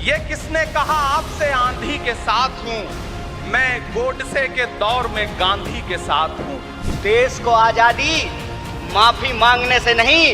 ये किसने कहा आपसे आंधी के साथ हूं, मैं गोडसे के दौर में गांधी के साथ हूं। देश को आजादी माफी मांगने से नहीं,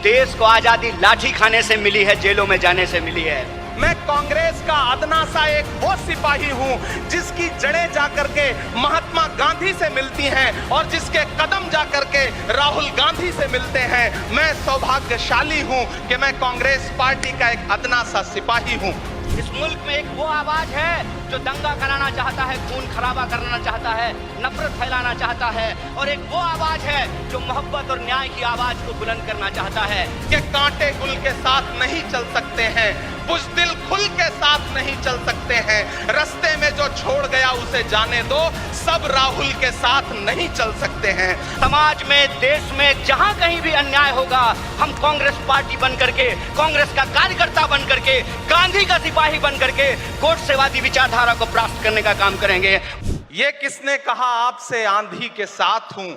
देश को आजादी लाठी खाने से मिली है, जेलों में जाने से मिली है। मैं कांग्रेस का अदना सा एक वो सिपाही हूं जिसकी जड़ें जाकर के महात्मा गांधी से मिलती हैं और जिसके कदम जाकर के राहुल गांधी से मिलते हैं। मैं सौभाग्यशाली हूं कि मैं कांग्रेस पार्टी का एक अदना सा सिपाही हूं। इस मुल्क में एक वो आवाज है जो दंगा कराना चाहता है, खून खराबा करना चाहता है, नफरत फैलाना चाहता है, और एक वो आवाज है जो मोहब्बत और न्याय की आवाज को बुलंद करना चाहता है। कि कांटे गुल के साथ नहीं चल सकते हैं, बुज़दिल खुल के साथ नहीं चल सकते हैं, रास्ते में जो छोड़ गया उसे जाने दो, सब राहुल के साथ नहीं चल सकते हैं। समाज में, देश में जहां कहीं भी अन्याय होगा, हम कांग्रेस पार्टी बन करके, कांग्रेस का कार्यकर्ता बन करके, गांधी का सिपाही बन करके गोडसेवादी विचारधारा को प्राप्त करने का काम करेंगे। ये किसने कहा आपसे आंधी के साथ हूं,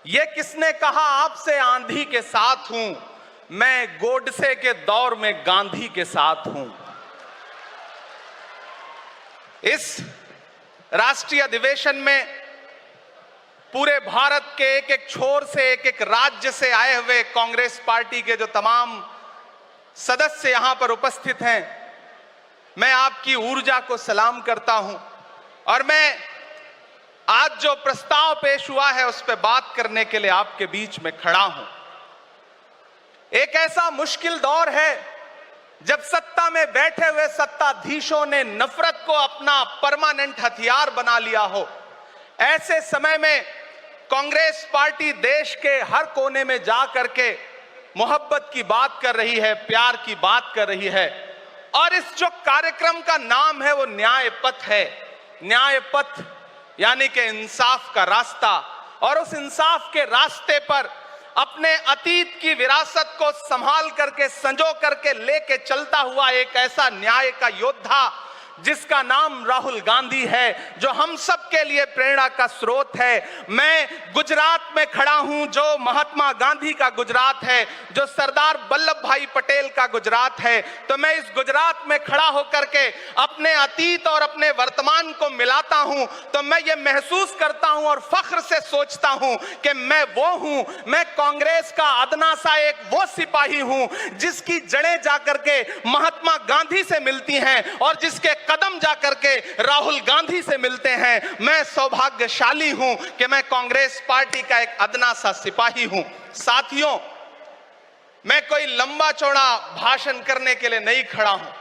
ये किसने कहा आपसे आंधी के साथ हूं, मैं गोडसे के दौर में गांधी के साथ हूं। इस राष्ट्रीय अधिवेशन में पूरे भारत के एक एक छोर से, एक एक राज्य से आए हुए कांग्रेस पार्टी के जो तमाम सदस्य यहां पर उपस्थित हैं, मैं आपकी ऊर्जा को सलाम करता हूं और मैं आज जो प्रस्ताव पेश हुआ है उस पर बात करने के लिए आपके बीच में खड़ा हूं। एक ऐसा मुश्किल दौर है जब सत्ता में बैठे हुए सत्ताधीशों ने नफरत को अपना परमानेंट हथियार बना लिया हो। ऐसे समय में कांग्रेस पार्टी देश के हर कोने में जा करके मोहब्बत की बात कर रही है, प्यार की बात कर रही है, और इस जो कार्यक्रम का नाम है वो न्याय पथ है। न्याय पथ यानी कि इंसाफ का रास्ता, और उस इंसाफ के रास्ते पर अपने अतीत की विरासत को संभाल करके, संजो करके लेके चलता हुआ एक ऐसा न्याय का योद्धा जिसका नाम राहुल गांधी है, जो हम सब के लिए प्रेरणा का स्रोत है। मैं गुजरात में खड़ा हूं, जो महात्मा गांधी का गुजरात है, जो सरदार वल्लभ भाई पटेल का गुजरात है। तो मैं इस गुजरात में खड़ा होकर के अपने अतीत और अपने वर्तमान को मिलाता हूं, तो मैं ये महसूस करता हूं और फख्र से सोचता हूं कि मैं वो हूं, मैं कांग्रेस का अदना सा एक वो सिपाही हूं जिसकी जड़ें जाकर के महात्मा गांधी से मिलती हैं और जिसके कदम जाकर के राहुल गांधी से मिलते हैं। मैं सौभाग्यशाली हूं कि मैं कांग्रेस पार्टी का एक अदना सा सिपाही हूं। साथियों, मैं कोई लंबा चौड़ा भाषण करने के लिए नहीं खड़ा हूं,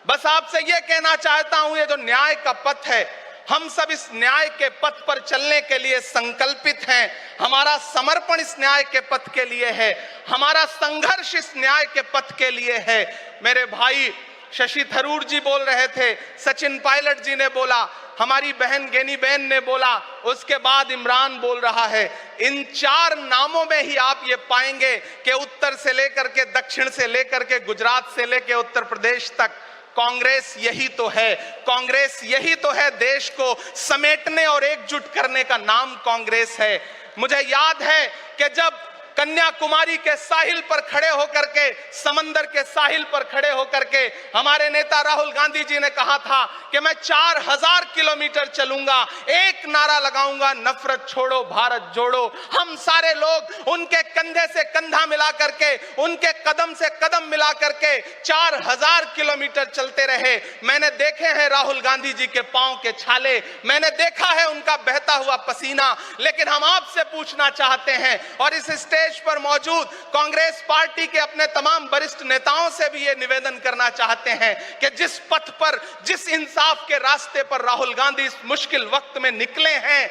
बस आपसे यह कहना चाहता हूं, ये जो न्याय का पथ है, हम सब इस न्याय के पथ पर चलने के लिए संकल्पित हैं। हमारा समर्पण इस न्याय के पथ के लिए है, हमारा संघर्ष इस न्याय के पथ के लिए है। मेरे भाई शशि थरूर जी बोल रहे थे, सचिन पायलट जी ने बोला, हमारी बहन गेनी बहन ने बोला, उसके बाद इमरान बोल रहा है। इन चार नामों में ही आप ये पाएंगे कि उत्तर से लेकर के, दक्षिण से लेकर के, गुजरात से लेकर उत्तर प्रदेश तक कांग्रेस यही तो है। कांग्रेस यही तो है, देश को समेटने और एकजुट करने का नाम कांग्रेस है। मुझे याद है कि जब कन्याकुमारी के साहिल पर खड़े होकर के, समंदर के साहिल पर खड़े होकर के हमारे नेता राहुल गांधी जी ने कहा था कि मैं 4000 किलोमीटर चलूंगा, एक नारा लगाऊंगा, नफरत छोड़ो भारत जोड़ो। हम सारे लोग उनके कंधे से कंधा मिला करके, उनके कदम से कदम मिला करके 4000 किलोमीटर चलते रहे। मैंने देखे हैं राहुल गांधी जी के पांव के छाले, मैंने देखा है उनका बहता हुआ पसीना, लेकिन हम आपसे पूछना चाहते हैं और इस स्टेज पर मौजूद कांग्रेस पार्टी के अपने तमाम वरिष्ठ नेताओं से भी ये निवेदन करना चाहते हैं कि जिस पथ पर, जिस इंसाफ के रास्ते पर राहुल गांधी इस मुश्किल वक्त में निकले हैं,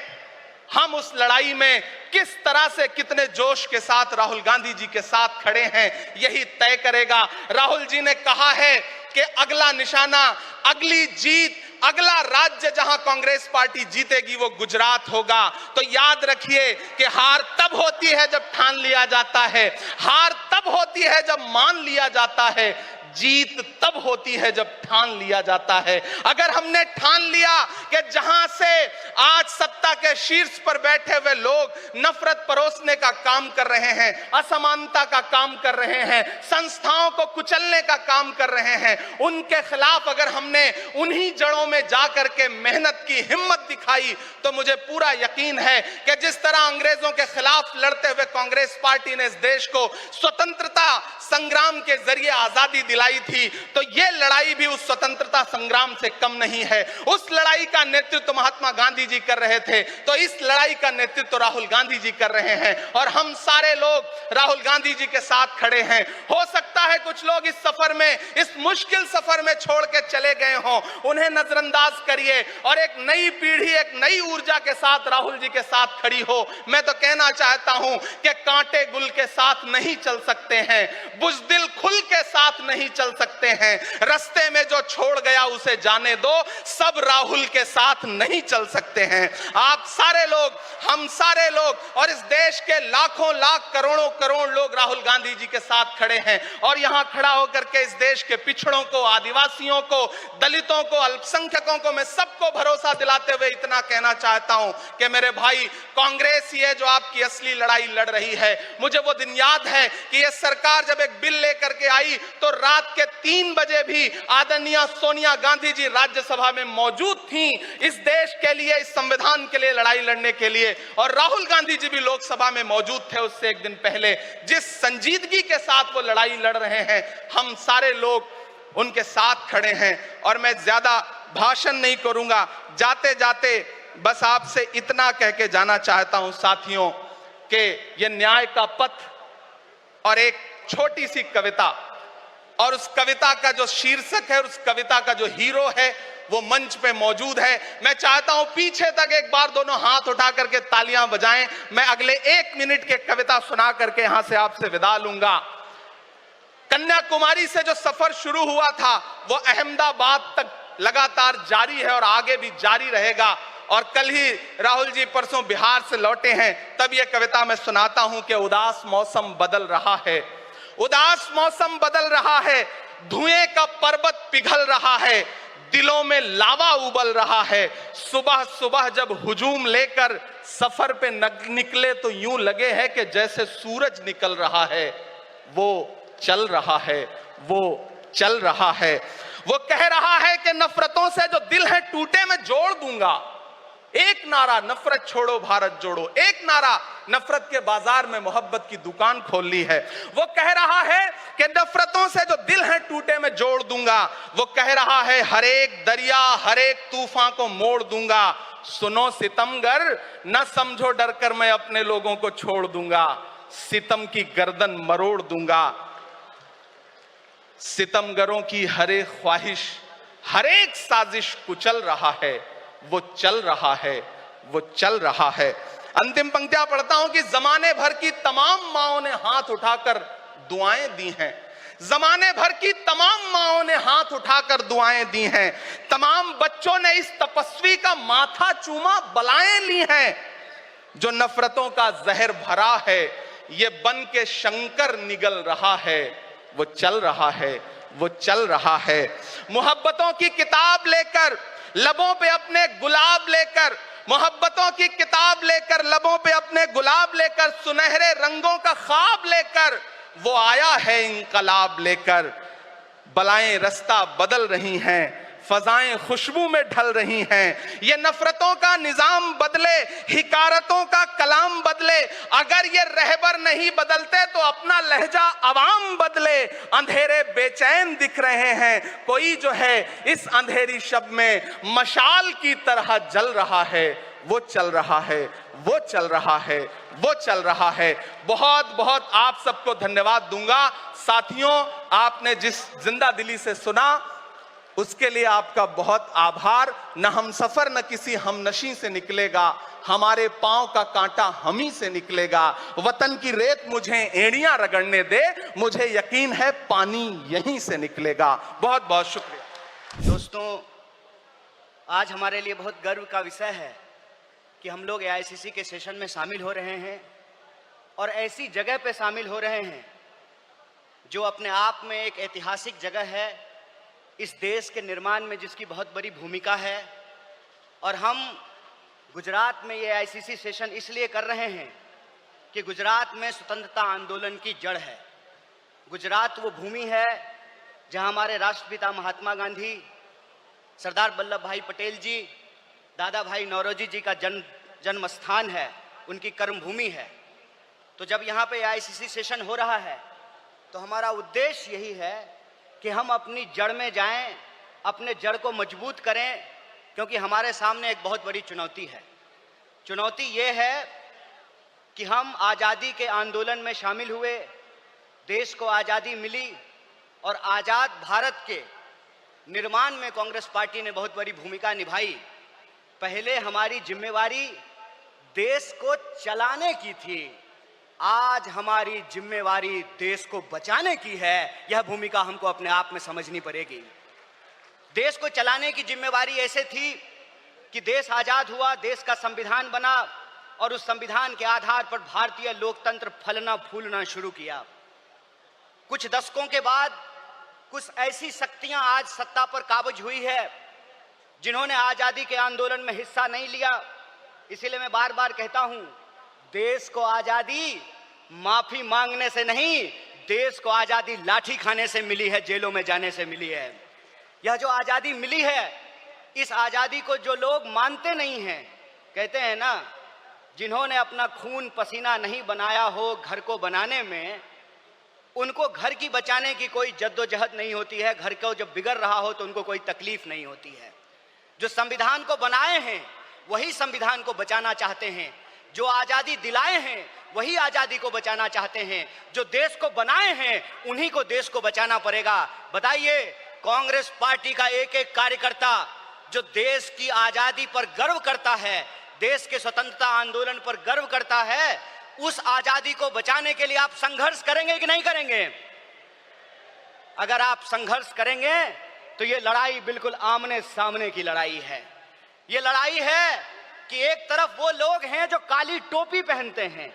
हम उस लड़ाई में किस तरह से, कितने जोश के साथ राहुल गांधी जी के साथ खड़े हैं, यही तय करेगा। राहुल जी ने कहा है कि अगला निशाना, अगली जीत, अगला राज्य जहां कांग्रेस पार्टी जीतेगी वो गुजरात होगा। तो याद रखिए कि हार तब होती है जब ठान लिया जाता है, हार तब होती है जब मान लिया जाता है। जीत तब होती है जब ठान लिया जाता है। अगर हमने ठान लिया कि जहां से आज सत्ता के शीर्ष पर बैठे हुए लोग नफरत परोसने का काम कर रहे हैं, असमानता का काम कर रहे हैं, संस्थाओं को कुचलने का काम कर रहे हैं, उनके खिलाफ अगर हमने उन्हीं जड़ों में जाकर के मेहनत की, हिम्मत दिखाई, तो मुझे पूरा यकीन है कि जिस तरह अंग्रेजों के खिलाफ लड़ते हुए कांग्रेस पार्टी ने इस देश को स्वतंत्रता संग्राम के जरिए आजादी दिलाई थी, तो यह लड़ाई भी उस स्वतंत्रता संग्राम से कम नहीं है। उस लड़ाई का नेतृत्व महात्मा गांधी जी कर रहे थे, तो इस लड़ाई का नेतृत्व राहुल गांधी जी कर रहे हैं और हम सारे लोग राहुल गांधी जी के साथ खड़े हैं। हो सकता है कुछ लोग इस सफर में, इस मुश्किल सफर में छोड़ के चले गए हों, उन्हें नजरअंदाज करिए और एक नई पीढ़ी, एक नई ऊर्जा के साथ राहुल जी के साथ खड़ी हो। मैं तो कहना चाहता हूं कि कांटे गुल के साथ नहीं चल सकते हैं, बुज़दिल खुल के साथ नहीं चल सकते हैं, रास्ते में जो छोड़ गया उसे जाने दो, सब राहुल के साथ नहीं चल सकते हैं। आप सारे लोग, हम सारे लोग और इस देश के लाखों लाख करोड़ों करोड़ लोग राहुल गांधी जी के साथ खड़े हैं और यहां खड़ा होकर के इस देश के पिछड़ों को, आदिवासियों को, दलितों को, अल्पसंख्यकों को मैं सबको भरोसा दिलाते हुए इतना कहना चाहता हूं कि मेरे भाई, कांग्रेस ही है जो आपकी असली लड़ाई लड़ रही है। मुझे वो दिन याद है कि यह सरकार जब एक बिल लेकर के आई तो रात के 3 बजे भी आदरणीय सोनिया गांधी जी राज्यसभा में मौजूद थी इस देश के लिए, इस संविधान के लिए लड़ाई लड़ने के लिए, और राहुल गांधी जी भी लोकसभा में मौजूद थे उससे एक दिन पहले। जिस संजीदगी के साथ वो लड़ाई लड़ रहे हैं, हम सारे लोग उनके साथ खड़े हैं। और मैं ज्यादा भाषण नहीं करूंगा, जाते जाते बस आपसे इतना कह के जाना चाहता हूं साथियों कि यह न्याय का पथ और एक छोटी सी कविता, और उस कविता का जो शीर्षक है, उस कविता का जो हीरो है वो मंच पे मौजूद है। मैं चाहता हूं पीछे तक एक बार दोनों हाथ उठा करके तालियां बजाएं। मैं अगले 1 मिनट के कविता सुना करके यहां से आपसे विदा लूंगा। कन्याकुमारी से जो सफर शुरू हुआ था वो अहमदाबाद तक लगातार जारी है और आगे भी जारी रहेगा। और कल ही राहुल जी परसों बिहार से लौटे हैं, तब यह कविता मैं सुनाता हूं कि उदास मौसम बदल रहा है, उदास मौसम बदल रहा है, धुएं का पर्वत पिघल रहा है, दिलों में लावा उबल रहा है। सुबह सुबह जब हुजूम लेकर सफर पे निकले तो यूं लगे है कि जैसे सूरज निकल रहा है। वो चल रहा है, वो चल रहा है। वो कह रहा है कि नफरतों से जो दिल है टूटे मैं जोड़ दूंगा। एक नारा नफरत छोड़ो भारत जोड़ो, एक नारा नफरत के बाजार में मोहब्बत की दुकान खोल ली है। वो कह रहा है कि नफरतों से जो दिल है टूटे मैं जोड़ दूंगा। वो कह रहा है हर एक दरिया, हर एक तूफान को मोड़ दूंगा। सुनो सितमगर, न समझो डर कर मैं अपने लोगों को छोड़ दूंगा। सितम की गर्दन मरोड़ दूंगा। सितमगरों की हर एक ख्वाहिश, हर एक साजिश कुचल रहा है। वो चल रहा है, वो चल रहा है। अंतिम पंक्तियां पढ़ता हूं कि जमाने भर की तमाम माओं ने हाथ उठाकर दुआएं दी हैं। जमाने भर की तमाम माओं ने हाथ उठाकर दुआएं दी हैं। तमाम बच्चों ने इस तपस्वी का माथा चूमा, बलाएं ली हैं। जो नफरतों का जहर भरा है, ये बन के शंकर निगल रहा है। वो चल रहा है, वो चल रहा है। मोहब्बतों की किताब लेकर, लबों पे अपने गुलाब लेकर, मोहब्बतों की किताब लेकर, लबों पे अपने गुलाब लेकर, सुनहरे रंगों का ख्वाब लेकर वो आया है इंकलाब लेकर। बलाएं रास्ता बदल रही हैं, फजाएं खुशबू में ढल रही हैं। ये नफरतों का निजाम बदले, हिकारतों का कलाम बदले। अगर ये रहबर नहीं बदलते तो अपना लहजा अवाम बदले। अंधेरे बेचैन दिख रहे हैं, कोई जो है इस अंधेरी शब में मशाल की तरह जल रहा है। वो चल रहा है, वो चल रहा है, वो चल रहा है। बहुत बहुत आप सबको धन्यवाद दूंगा। साथियों, आपने जिस जिंदा दिली से सुना उसके लिए आपका बहुत आभार। न हम सफर न किसी हमनशी से निकलेगा, हमारे पांव का कांटा हम ही से निकलेगा। वतन की रेत मुझे एड़ियां रगड़ने दे, मुझे यकीन है पानी यहीं से निकलेगा। बहुत बहुत शुक्रिया। दोस्तों, आज हमारे लिए बहुत गर्व का विषय है कि हम लोग एआईसीसी के सेशन में शामिल हो रहे हैं और ऐसी जगह पे शामिल हो रहे हैं जो अपने आप में एक ऐतिहासिक जगह है, इस देश के निर्माण में जिसकी बहुत बड़ी भूमिका है। और हम गुजरात में ये आईसीसी सेशन इसलिए कर रहे हैं कि गुजरात में स्वतंत्रता आंदोलन की जड़ है। गुजरात वो भूमि है जहां हमारे राष्ट्रपिता महात्मा गांधी, सरदार वल्लभ भाई पटेल जी, दादा भाई नौरोजी जी का जन्म स्थान है, उनकी कर्मभूमि है। तो जब यहाँ पे आईसीसी सेशन हो रहा है तो हमारा उद्देश्य यही है कि हम अपनी जड़ में जाएं, अपने जड़ को मजबूत करें, क्योंकि हमारे सामने एक बहुत बड़ी चुनौती है। चुनौती ये है कि हम आज़ादी के आंदोलन में शामिल हुए, देश को आज़ादी मिली और आज़ाद भारत के निर्माण में कांग्रेस पार्टी ने बहुत बड़ी भूमिका निभाई। पहले हमारी जिम्मेवारी देश को चलाने की थी, आज हमारी जिम्मेवारी देश को बचाने की है। यह भूमिका हमको अपने आप में समझनी पड़ेगी। देश को चलाने की जिम्मेवारी ऐसे थी कि देश आजाद हुआ, देश का संविधान बना और उस संविधान के आधार पर भारतीय लोकतंत्र फलना फूलना शुरू किया। कुछ दशकों के बाद कुछ ऐसी शक्तियां आज सत्ता पर काबिज हुई है जिन्होंने आजादी के आंदोलन में हिस्सा नहीं लिया। इसीलिए मैं बार बार कहता हूं, देश को आजादी माफी मांगने से नहीं, देश को आजादी लाठी खाने से मिली है, जेलों में जाने से मिली है। यह जो आजादी मिली है, इस आजादी को जो लोग मानते नहीं हैं, कहते हैं ना, जिन्होंने अपना खून पसीना नहीं बनाया हो घर को बनाने में, उनको घर की बचाने की कोई जद्दोजहद नहीं होती है। घर को जब बिगड़ रहा हो तो उनको कोई तकलीफ नहीं होती है। जो संविधान को बनाए हैं वही संविधान को बचाना चाहते हैं, जो आजादी दिलाए हैं वही आजादी को बचाना चाहते हैं, जो देश को बनाए हैं उन्हीं को देश को बचाना पड़ेगा। बताइए, कांग्रेस पार्टी का एक एक कार्यकर्ता जो देश की आजादी पर गर्व करता है, देश के स्वतंत्रता आंदोलन पर गर्व करता है, उस आजादी को बचाने के लिए आप संघर्ष करेंगे कि नहीं करेंगे? अगर आप संघर्ष करेंगे तो ये लड़ाई बिल्कुल आमने सामने की लड़ाई है। ये लड़ाई है कि एक तरफ वो लोग हैं जो काली टोपी पहनते हैं,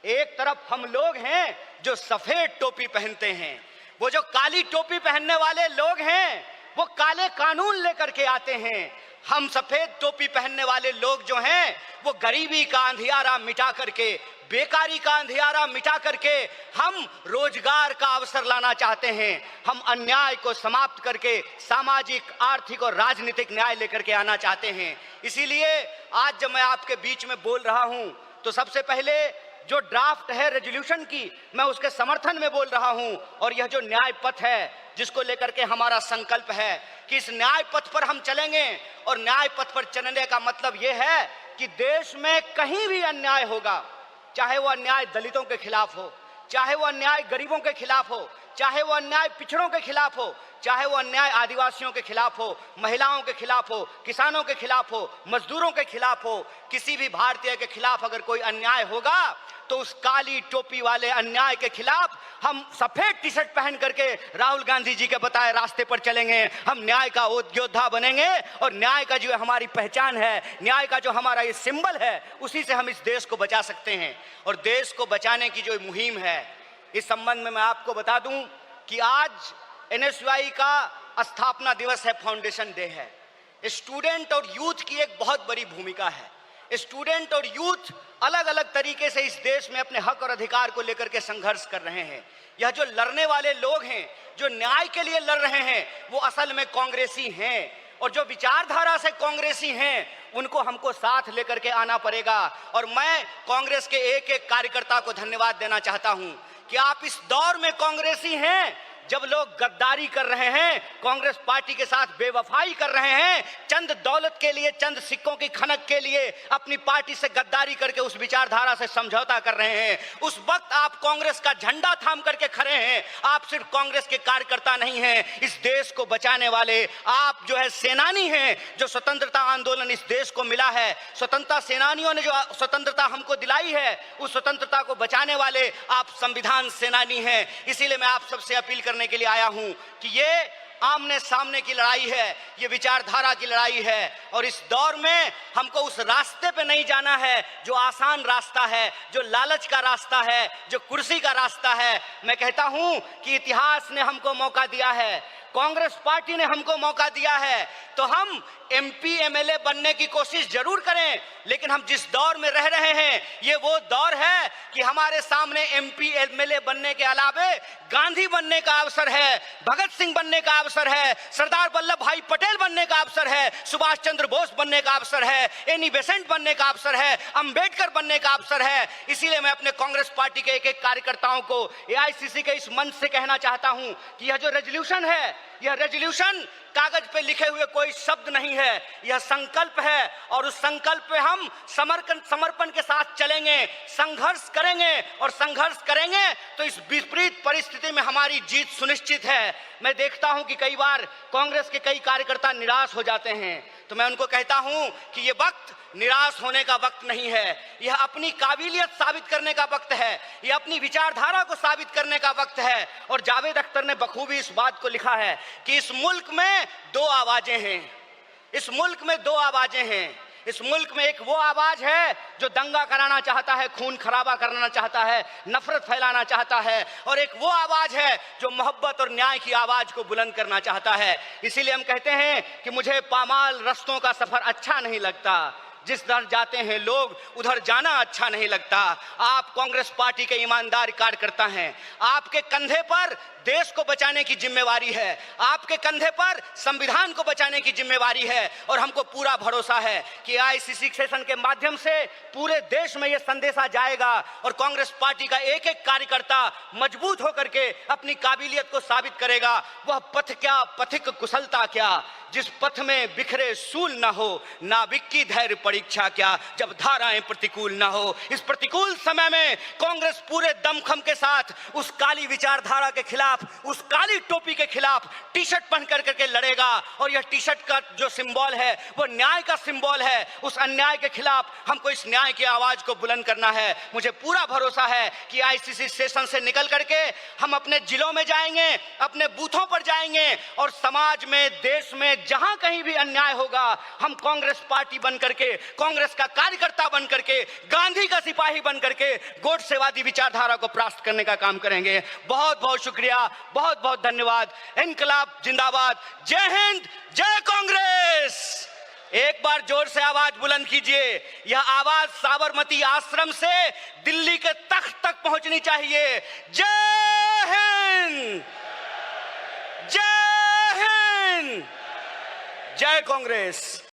एक तरफ हम लोग हैं जो सफेद टोपी पहनते हैं। वो जो काली टोपी पहनने वाले लोग हैं वो काले कानून लेकर के आते हैं। हम सफेद टोपी पहनने वाले लोग जो हैं वो गरीबी का अंधियारा मिटा करके, बेकारी का अंधियारा मिटा करके हम रोजगार का अवसर लाना चाहते हैं। हम अन्याय को समाप्त करके सामाजिक, आर्थिक और राजनीतिक न्याय लेकर के आना चाहते हैं। इसीलिए आज जब मैं आपके बीच में बोल रहा हूं तो सबसे पहले जो ड्राफ्ट है रेजोल्यूशन की, मैं उसके समर्थन में बोल रहा हूं। और यह जो न्याय पथ है जिसको लेकर के हमारा संकल्प है कि इस न्याय पथ पर हम चलेंगे, और न्याय पथ पर चलने का मतलब यह है कि देश में कहीं भी अन्याय होगा, चाहे वो अन्याय दलितों के खिलाफ हो, चाहे वो अन्याय गरीबों के खिलाफ हो, चाहे वो अन्याय पिछड़ों के खिलाफ हो, चाहे वो अन्याय आदिवासियों के खिलाफ हो, महिलाओं के खिलाफ हो, किसानों के खिलाफ हो, मजदूरों के खिलाफ हो, किसी भी भारतीय के खिलाफ अगर कोई अन्याय होगा तो उस काली टोपी वाले अन्याय के खिलाफ हम सफेद टी शर्ट पहन करके राहुल गांधी जी के बताए रास्ते पर चलेंगे। हम न्याय का योद्धा बनेंगे और न्याय का जो हमारी पहचान है, न्याय का जो हमारा ये सिंबल है, उसी से हम इस देश को बचा सकते हैं। और देश को बचाने की जो मुहिम है, इस संबंध में मैं आपको बता दूं कि आज एनएसयूआई का स्थापना दिवस है, फाउंडेशन डे है। स्टूडेंट और यूथ की एक बहुत बड़ी भूमिका है। स्टूडेंट और यूथ अलग अलग तरीके से इस देश में अपने हक और अधिकार को लेकर के संघर्ष कर रहे हैं। यह जो लड़ने वाले लोग हैं, जो न्याय के लिए लड़ रहे हैं, वो असल में कांग्रेसी हैं। और जो विचारधारा से कांग्रेसी हैं उनको हमको साथ लेकर के आना पड़ेगा। और मैं कांग्रेस के एक एक कार्यकर्ता को धन्यवाद देना चाहता हूं कि आप इस दौर में कांग्रेसी हैं जब लोग गद्दारी कर रहे हैं, कांग्रेस पार्टी के साथ बेवफाई कर रहे हैं, चंद दौलत के लिए, चंद सिक्कों की खनक के लिए अपनी पार्टी से गद्दारी करके उस विचारधारा से समझौता कर रहे हैं। उस वक्त आप कांग्रेस का झंडा थाम करके खड़े हैं। आप सिर्फ कांग्रेस के कार्यकर्ता नहीं हैं, इस देश को बचाने वाले आप जो है सेनानी हैं। जो स्वतंत्रता आंदोलन इस देश को मिला है, स्वतंत्रता सेनानियों ने जो स्वतंत्रता हमको दिलाई है, उस स्वतंत्रता को बचाने वाले आप संविधान सेनानी हैं। इसीलिए मैं आप सबसे अपील करने के लिए आया हूं कि ये आमने सामने की लड़ाई है, ये विचारधारा की लड़ाई है। और इस दौर में हमको उस रास्ते पे नहीं जाना है जो आसान रास्ता है, जो लालच का रास्ता है, जो कुर्सी का रास्ता है। मैं कहता हूं कि इतिहास ने हमको मौका दिया है, कांग्रेस पार्टी ने हमको मौका दिया है, तो हम एमपी एमएलए बनने की कोशिश जरूर करें। लेकिन हम जिस दौर में रह रहे हैं, ये वो दौर है कि हमारे सामने एमपी एमएलए बनने के अलावे गांधी बनने का अवसर है, भगत सिंह बनने का अवसर है, सरदार वल्लभ भाई पटेल बनने का अवसर है, सुभाष चंद्र बोस बनने का अवसर है, एनी बेसेंट बनने का अवसर है, अंबेडकर बनने का अवसर है। इसीलिए मैं अपने कांग्रेस पार्टी के एक एक कार्यकर्ताओं को एआईसीसी के इस मंच से कहना चाहता हूं कि यह जो रेजोल्यूशन है, यह रेजोल्यूशन कागज पे लिखे हुए कोई शब्द नहीं है, यह संकल्प है। और उस संकल्प पे हम समर्पण के साथ चलेंगे, संघर्ष करेंगे, और संघर्ष करेंगे तो इस विपरीत परिस्थिति में हमारी जीत सुनिश्चित है। मैं देखता हूं कि कई बार कांग्रेस के कई कार्यकर्ता निराश हो जाते हैं, तो मैं उनको कहता हूं कि यह वक्त निराश होने का वक्त नहीं है, यह अपनी काबिलियत साबित करने का वक्त है, यह अपनी विचारधारा को साबित करने का वक्त है। और जावेद अख्तर ने बखूबी इस बात को लिखा है कि इस मुल्क में दो आवाजें हैं, इस मुल्क में दो आवाजें हैं। इस मुल्क में एक वो आवाज है जो दंगा कराना चाहता है, खून खराबा करना चाहता है, नफरत फैलाना चाहता है, और एक वो आवाज है जो मोहब्बत और न्याय की आवाज को बुलंद करना चाहता है। इसीलिए हम कहते हैं कि मुझे पामाल रस्तों का सफर अच्छा नहीं लगता, जिस दर जाते हैं लोग उधर जाना अच्छा नहीं लगता। आप कांग्रेस पार्टी के ईमानदार कार्यकर्ता हैं, आपके कंधे पर देश को बचाने की जिम्मेवारी है, आपके कंधे पर संविधान को बचाने की जिम्मेवारी है। और हमको पूरा भरोसा है कि आईसीसी सेशन के माध्यम से पूरे देश में यह संदेशा जाएगा और कांग्रेस पार्टी का एक एक कार्यकर्ता मजबूत होकर के अपनी काबिलियत को साबित करेगा। वह पथ क्या, पथिक कुशलता क्या, जिस पथ में बिखरे सूल ना हो, नाविक की धैर्य परीक्षा क्या, जब धाराएं प्रतिकूल ना हो। इस प्रतिकूल समय में कांग्रेस पूरे दमखम के साथ उस काली विचारधारा के खिलाफ, उस काली टोपी के खिलाफ टी शर्ट पहन करके लड़ेगा। और यह टी शर्ट का जो सिंबल है वो न्याय का सिंबल है। उस अन्याय के खिलाफ हमको इस न्याय की आवाज को बुलंद करना है। मुझे पूरा भरोसा है कि आईसीसी सेशन से निकल करके हम अपने जिलों में जाएंगे, अपने बूथों पर जाएंगे, और समाज में, देश में जहां कहीं भी अन्याय होगा, हम कांग्रेस पार्टी बन करके, कांग्रेस का कार्यकर्ता बन करके, गांधी का सिपाही बन करके गोडसेवादी विचारधारा को परास्त करने का काम करेंगे। बहुत बहुत शुक्रिया, बहुत बहुत धन्यवाद। इनकलाब जिंदाबाद, जय हिंद, जय कांग्रेस। एक बार जोर से आवाज बुलंद कीजिए। यह आवाज साबरमती आश्रम से दिल्ली के तख्त तक पहुंचनी चाहिए। जय हिंद, जय हिंद, जय कांग्रेस।